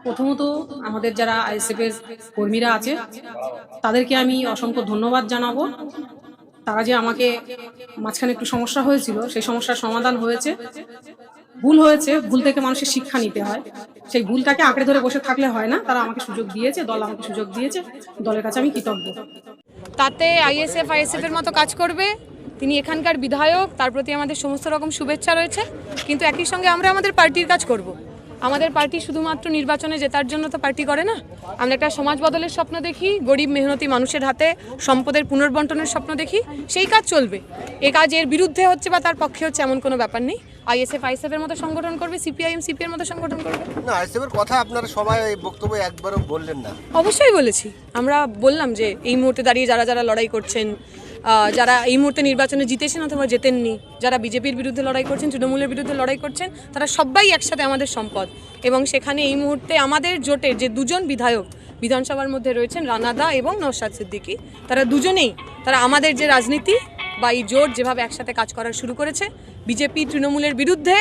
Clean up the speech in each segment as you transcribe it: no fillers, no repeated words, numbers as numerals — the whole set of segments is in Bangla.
প্রথমত আমাদের যারা আইএসএফ এর কর্মীরা আছে তাদেরকে আমি অসংখ্য ধন্যবাদ জানাবো। তারা যে আমাকে মাঝখানে একটু সমস্যা হয়েছিল, সেই সমস্যার সমাধান হয়েছে। ভুল হয়েছে, ভুল থেকে মানুষের শিক্ষা নিতে হয়, সেই ভুলটাকে আঁকড়ে ধরে বসে থাকলে হয় না। তারা আমাকে সুযোগ দিয়েছে, দল আমাকে সুযোগ দিয়েছে, দলের কাছে আমি কৃতজ্ঞ। তাতে আইএসএফ এর মতো কাজ করবে। তিনি এখানকার বিধায়ক, তার প্রতি আমাদের সমস্ত রকম শুভেচ্ছা রয়েছে। কিন্তু একই সঙ্গে আমরা আমাদের পার্টির কাজ করব। আমাদের পার্টি শুধুমাত্র নির্বাচনে জেতার জন্য তো পার্টি করে না। আমরা একটা সমাজ বদলের স্বপ্ন দেখি, গরিব মেহনতি মানুষের হাতে সম্পদের পুনর্বন্টনের স্বপ্ন দেখি, সেই কাজ চলবে। এ কাজ এর বিরুদ্ধে হচ্ছে বা তার পক্ষে হচ্ছে এমন কোনো ব্যাপার নেই। আইএসএফ এর মতো সংগঠন করবে, সিপিআইএম সিপিএর মতো সংগঠন করবে। না, আইএসএফ এর কথা আপনারা সবাই বক্তব্য একবারও বললেন না। অবশ্যই বলেছি। আমরা বললাম যে এই মুহূর্তে দাঁড়িয়ে যারা যারা লড়াই করছেন, যারা এই মুহূর্তে নির্বাচনে জিতেছেন অথবা জেতেননি, যারা বিজেপির বিরুদ্ধে লড়াই করছেন, তৃণমূলের বিরুদ্ধে লড়াই করছেন, তারা সবাই একসাথে আমাদের সম্পদ। এবং সেখানে এই মুহূর্তে আমাদের জোটের যে দুজন বিধায়ক বিধানসভার মধ্যে রয়েছেন, রানাদা এবং নওশাদ সিদ্দিকী, তারা দুজনেই আমাদের যে রাজনীতি বা এই জোট যেভাবে একসাথে কাজ করা শুরু করেছে, বিজেপি তৃণমূলের বিরুদ্ধে,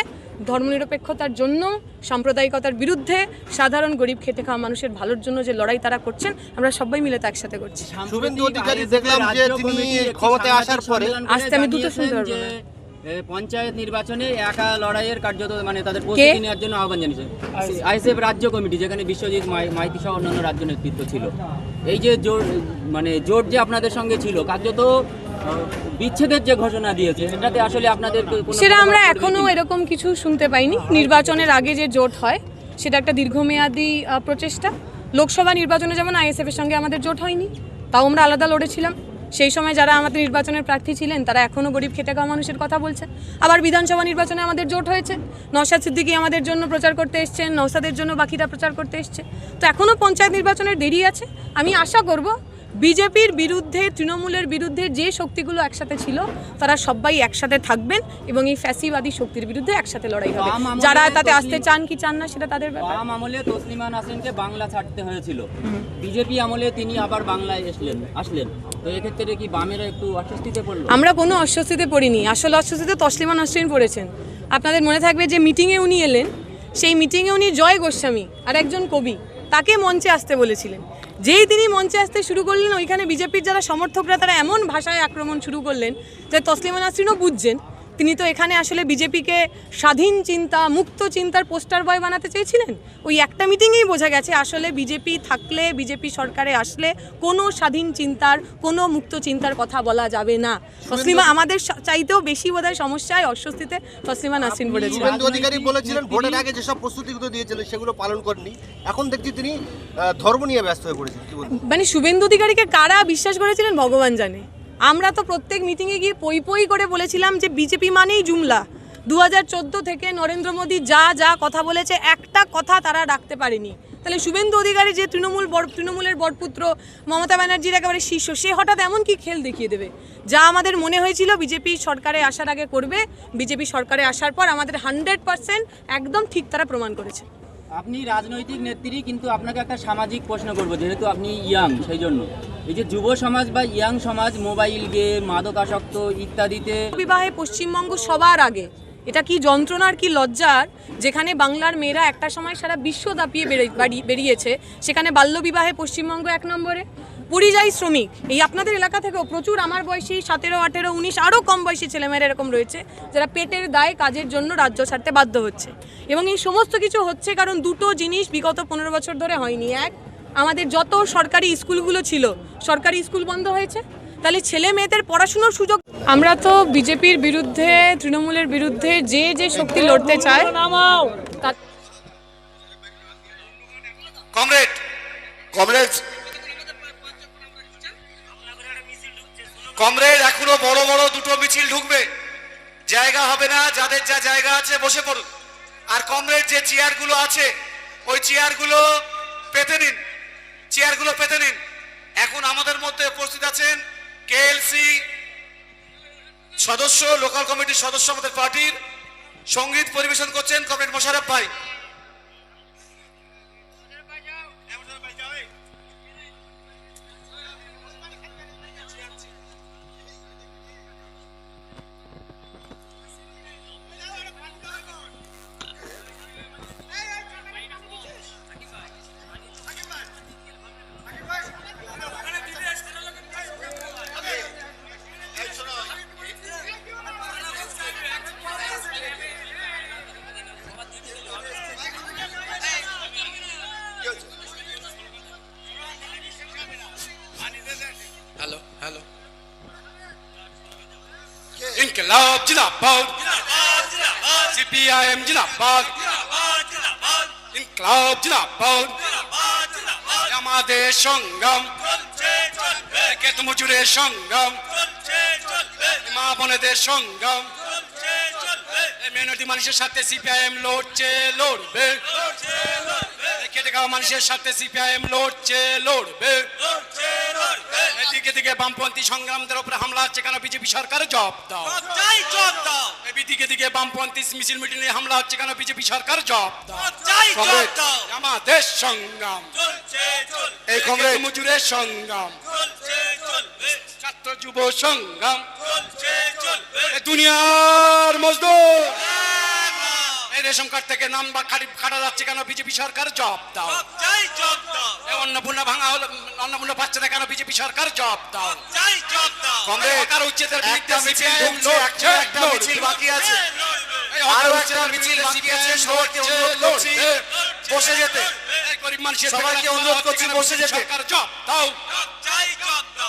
ধর্মনিরপেক্ষতার জন্য, সাম্প্রদায়িকতার বিরুদ্ধে, সাধারণ গরিব খেটে খাওয়া মানুষের ভালোর জন্য যে লড়াই তারা করছেন, আমরা সবাই মিলে তা একসাথে করছি। শুভেন্দু অধিকারী দেখলাম যে তিনি ক্ষমতায় আসার পরে আসতে আমি দুটো শুনতে পারবো না। পঞ্চায়েত নির্বাচনে একা লড়াইয়ের কার্যত মানে তাদের প্রস্তুতি নেওয়ার জন্য আহ্বান জানিয়েছে আইএসএফ রাজ্য কমিটি, যেখানে বিশ্বজিৎ মাইতি সহ অন্যান্য রাজ্য নেতৃত্ব ছিল। এই যে জোট যে আপনাদের সঙ্গে ছিল, কার্যত বিচ্ছেদের যে ঘোষণা দিয়েছে, এটাতে আসলে আপনাদের সেটা আমরা এখনো এরকম কিছু শুনতে পাইনি। নির্বাচনের আগে যে জোট হয় সেটা একটা দীর্ঘমেয়াদী প্রচেষ্টা। লোকসভা নির্বাচনে যেমন আইএসএফ এর সঙ্গে আমাদের জোট হয়নি, তাও আমরা আলাদা লড়েছিলাম। সেই সময় যারা আমাদের নির্বাচনের প্রার্থী ছিলেন তারা এখনও গরিব খেটে খাওয়া মানুষের কথা বলছেন। আবার বিধানসভা নির্বাচনে আমাদের জোট হয়েছে, নওশাদ সিদ্দিকী আমাদের জন্য প্রচার করতে এসছেন, নওশাদের জন্য বাকিরা প্রচার করতে এসছে। তো এখনও পঞ্চায়েত নির্বাচনের দেরি আছে। আমি আশা করব বিজেপির বিরুদ্ধে, তৃণমূলের বিরুদ্ধে যে শক্তিগুলো একসাথে ছিল তারা সবাই একসাথে থাকবেন এবং এই ফ্যাসিবাদী শক্তির বিরুদ্ধে একসাথে লড়াই হবে। যারা তাতে আসতে চান কি চান না সেটা তাদের ব্যাপার। বাম আমলে তসলিমা নাসরিনকে বাংলা ছাড়তে হয়েছিল, বিজেপি আমলে তিনি আবার বাংলায় আসলেন। তো এক্ষেত্রে কি বামেরা একটু অস্বস্তিতে পড়লো? আমরা কোনো অস্বস্তিতে পড়িনি। আসল অস্বস্তিতে তসলিমা নাসরিন পড়েছেন। আপনাদের মনে থাকবে যে মিটিংয়ে উনি এলেন, সেই মিটিংয়ে উনি জয় গোস্বামী আর একজন কবি তাকে মঞ্চে আসতে বলেছিলেন। যেই তিনি মঞ্চে আসতে শুরু করলেন, ওইখানে বিজেপির যারা সমর্থকরা তারা এমন ভাষায় আক্রমণ শুরু করলেন যে তসলিমা নাসরিনও বুঝছেন তিনি তো এখানে আসলে বিজেপিকে স্বাধীন চিন্তা, মুক্ত চিন্তার পোস্টার বয় বানাতে চেয়েছিলেন। ওই একটা মিটিংয়েই বোঝা গেছে আসলে বিজেপি থাকলে, বিজেপি সরকারে আসলে কোনো স্বাধীন চিন্তার, কোনো মুক্ত চিন্তার কথা বলা যাবে না। তসলিমা আমাদের চাইতেও বেশি বোধহয় সমস্যায়, অস্বস্তিতে তসলিমা নাসরিন পড়েছে। শুভেন্দু অধিকারী বলেছিলেন ভোটের আগে যেসব প্রস্তুতিগুলো দিয়েছিলেন সেগুলো পালন করেননি, এখন দেখছি তিনি ধর্ম নিয়ে ব্যস্ত হয়ে পড়েছেন। কি বলবেন? মানে শুভেন্দু অধিকারীকে কারা বিশ্বাস করেছিলেন ভগবান জানে। আমরা তো প্রত্যেক মিটিংয়ে গিয়ে পই পই করে বলেছিলাম যে বিজেপি মানেই জুমলা। 2014 থেকে নরেন্দ্র মোদী যা যা কথা বলেছে একটা কথা তারা রাখতে পারেনি। তাহলে শুভেন্দু অধিকারী যে তৃণমূলের বরপুত্র, মমতা ব্যানার্জির একেবারে শিষ্য, সে হঠাৎ এমন কি খেল দেখিয়ে দেবে? যা আমাদের মনে হয়েছিল বিজেপি সরকারে আসার আগে করবে, বিজেপি সরকারে আসার পর আমাদের 100% একদম ঠিক তারা প্রমাণ করেছে। আপনি রাজনৈতিক নেত্রী, কিন্তু আপনাকে একটা সামাজিক প্রশ্ন করবো, যেহেতু আপনি ইয়াং, সেই জন্য এই যে যুব সমাজ বা ইয়াং সমাজ মোবাইল গেম, মাদকাসক্ত ইত্যাদিতে বিবাহে পশ্চিমবঙ্গ সবার আগে, এটা কি যন্ত্রণার কি লজ্জার, যেখানে বাংলার মেয়েরা একটা সময় সারা বিশ্ব দাপিয়ে বেরিয়েছে, সেখানে বাল্যবিবাহে পশ্চিমবঙ্গ 1 নম্বরে। পরিযায়ী শ্রমিক, এই আপনাদের এলাকা থেকেও প্রচুর আমার বয়সী 17, 18, 19 আরও কম বয়সী ছেলেমেয়েরা এরকম রয়েছে যারা পেটের দায়ে কাজের জন্য রাজ্য ছাড়তে বাধ্য হচ্ছে। এবং এই সমস্ত কিছু হচ্ছে কারণ দুটো জিনিস বিগত 15 বছর ধরে হয়নি। এক, আমাদের যত সরকারি স্কুলগুলো ছিল, সরকারি স্কুল বন্ধ হয়েছে, তাহলে ছেলে মেয়েদের পড়াশুনোর সুযোগ। আমরা তো বিজেপির বিরুদ্ধে, তৃণমূলের বিরুদ্ধে যে যে শক্তি লড়তে চায়, কমরেড এখনো বড় বড় দুটো মিছিল ঢুকবে, জায়গা হবে না। যাদের যা জায়গা আছে বসে পড়ুন। আর কমরেড যে চেয়ারগুলো আছে ওই চেয়ারগুলো পেতে নিন, চেয়ারগুলো পেতে নিন। এখন আমাদের মধ্যে উপস্থিত আছেন কেএলসি সদস্য, লোকাল কমিটির সদস্য, আমাদের পার্টির সঙ্গীত পরিবেশন করছেন কমরেড মোশাররফ ভাই। ইনকলাব জিন্দাবাদ সিপিআইএম জিন্দাবাদ ইনকলাব জিন্দাবাদ আমাদের সংগ্রাম ক্ষেত মজুরের সংগ্রাম মা বোনেদের সংগ্রাম মেহনতি মানুষের সাথে সিপিআইএম লড়ছে লড়বে খেটে খাওয়া মানুষের সাথে সিপিআইএম লড়ছে লড়বে এদিকে দিকে বামপন্থী সংগ্রামদের উপরে হামলা হচ্ছে কেন বিজেপি সরকার জবাব দাও এদিকে দিকে বামপন্থী মিছিল মিটিং এ হামলা হচ্ছে কেন বিজেপি সরকার জবাব দাও আমাদের সংগ্রাম এই কংগ্রেস মজুরের সংগ্রাম ছাত্র যুব সংগ্রাম দুনিয়ার মজদুর এই রেশন কার্ড থেকে নাম বা কাটা যাচ্ছে কেন বিজেপি সরকার জবাব দাও অন্নপূর্ণা ভাঙা হলো অন্নপূর্ণা পাচ্ছে না কেন বিজেপি সরকার জবাব দাও কংগ্রেস সরকার উচ্ছেদের বিরুদ্ধে সিপিআইএম একটা মিছিল বাকি আছে আরো একটা মিছিল বাকি আছে সবাইকে অনুরোধ করছি বসে যেতে গরিব মানুষের সবাইকে অনুরোধ করছি বসে যেতে সরকার জবাব দাও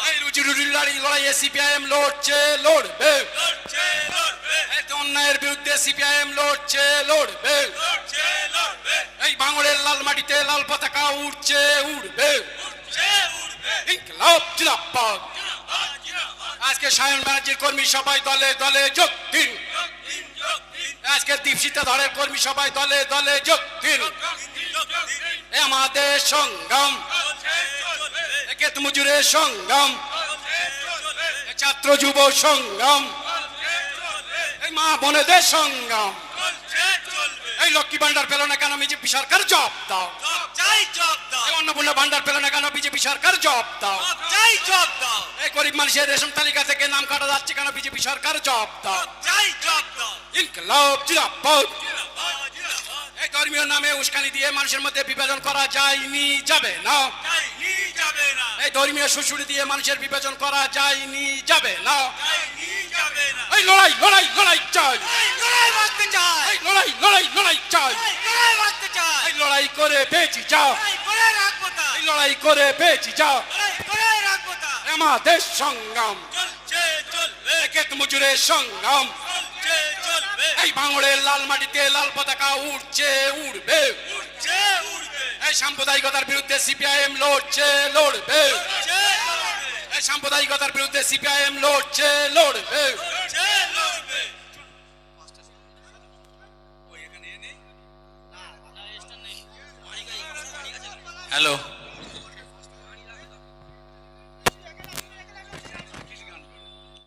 এই রুজি রুজির লড়াইয়ে সিপিআইএম লড়ছে লড়বে অন্যায়ের বিরুদ্ধে সিপিআইএম লড়ছে লড়বে এই ভাঙড়ের লাল মাটিতে লাল পতাকা উড়ছে উড়বে ইনকলাব জিন্দাবাদ আজকে সায়ন ব্যানার্জির কর্মী সবাই দলে দলে যোগ দিন আজকে দীপশিতা ধরের কর্মী সবাই দলে দলে যোগ দিন আমাদের সংগ্রাম ক্ষেত মজুরের সংগ্রাম ছাত্র যুব সংগ্রাম এই মা বোনেদের সংগ্রাম এই লক্ষ্মী ভান্ডার পেল না কেন বিজেপি সরকার জবাব দাও অন্নপূর্ণা ভান্ডার পেল না কেন বিজেপি সরকার জবাব দাও এই গরিব মানুষের রেশন তালিকা থেকে নাম কাটা যাচ্ছে কেন বিজেপি সরকার জবাব দাও ইনকলাব জিন্দাবাদ এই ধর্মীয় নামে উস্কানি দিয়ে মানুষের মধ্যে বিভাজন করা যায়নি যাবে না এই ধর্মীয় শ্বশুরি দিয়ে মানুষের বিভাজন করা যায়নি যাবে না এই লড়াই লড়াই লড়াই চাই এই লড়াই লড়াই লড়াই চাই এই লড়াই করে বেঁচে যাও এই লড়াই করে বেঁচে যাও আমাদের সংগ্রাম ক্ষেত মজুরের সংগ্রাম এই ভাঙড়ের লাল মাটিতে লাল পতাকা উড়ছে উড়বে এই সাম্প্রদায়িকতার বিরুদ্ধে সিপিআইএম লড়ছে লড়বে এই সাম্প্রদায়িকতার বিরুদ্ধে সিপিআইএম লড়ছে লড়বে হ্যালো